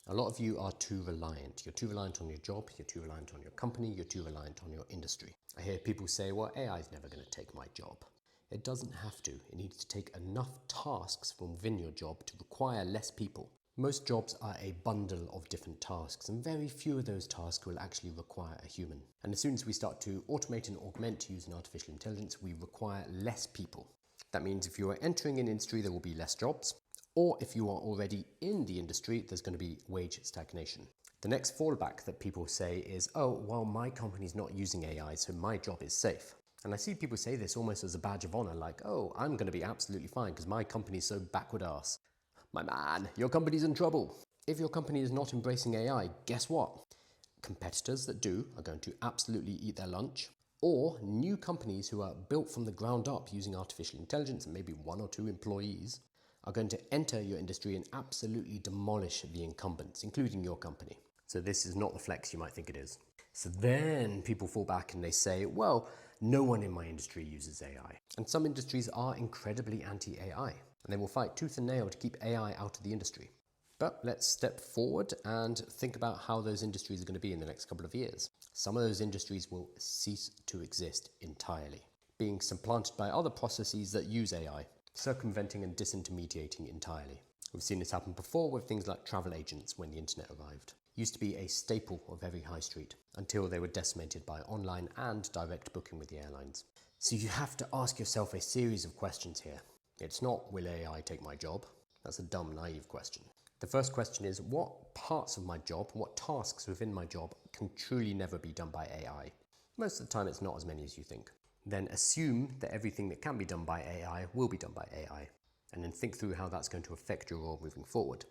A lot of you are too reliant. You're too reliant on your job, you're too reliant on your company, you're too reliant on your industry. I hear people say, well, AI is never going to take my job. It doesn't have to. It needs to take enough tasks from within your job to require less people. Most jobs are a bundle of different tasks, and very few of those tasks will actually require a human. And as soon as we start to automate and augment using artificial intelligence, we require less people. That means if you are entering an industry, there will be less jobs. Or if you are already in the industry, there's going to be wage stagnation. The next fallback that people say is, oh, well, my company's not using AI, so my job is safe. And I see people say this almost as a badge of honor, like, oh, I'm going to be absolutely fine because my company's so backward ass. My man, your company's in trouble. If your company is not embracing AI, guess what? Competitors that do are going to absolutely eat their lunch. Or new companies who are built from the ground up using artificial intelligence and maybe 1 or 2 employees are going to enter your industry and absolutely demolish the incumbents, including your company. So this is not the flex you might think it is. So then people fall back and they say, well, no one in my industry uses AI. And some industries are incredibly anti-AI, and they will fight tooth and nail to keep AI out of the industry. But let's step forward and think about how those industries are going to be in the next couple of years. Some of those industries will cease to exist entirely, being supplanted by other processes that use AI, circumventing and disintermediating entirely. We've seen this happen before with things like travel agents when the internet arrived. Used to be a staple of every high street until they were decimated by online and direct booking with the airlines. So you have to ask yourself a series of questions here. It's not, will AI take my job? That's a dumb, naive question. The first question is, what parts of my job, what tasks within my job can truly never be done by AI? Most of the time it's not as many as you think. Then assume that everything that can be done by AI will be done by AI, and then think through how that's going to affect your role moving forward.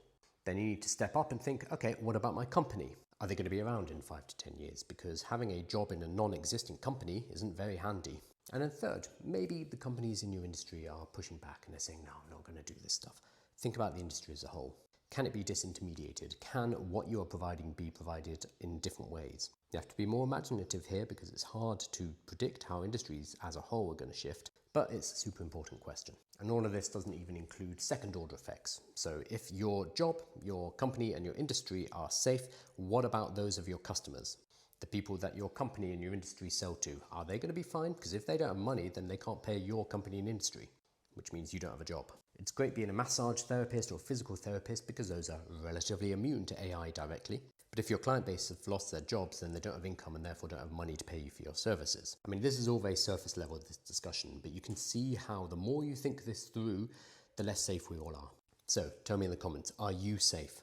Then you need to step up and think, okay, what about my company? Are they going to be around in 5 to 10 years? Because having a job in a non-existing company isn't very handy. And then third, maybe the companies in your industry are pushing back and they're saying, no, I'm not going to do this stuff. Think about the industry as a whole. Can it be disintermediated? Can what you are providing be provided in different ways? You have to be more imaginative here because it's hard to predict how industries as a whole are going to shift, but it's a super important question. And all of this doesn't even include second order effects. So if your job, your company and your industry are safe, what about those of your customers? The people that your company and your industry sell to, are they going to be fine? Because if they don't have money, then they can't pay your company and industry, which means you don't have a job. It's great being a massage therapist or physical therapist because those are relatively immune to AI directly. But if your client base have lost their jobs, then they don't have income and therefore don't have money to pay you for your services. I mean, this is all very surface level, this discussion, but you can see how the more you think this through, the less safe we all are. So tell me in the comments, are you safe?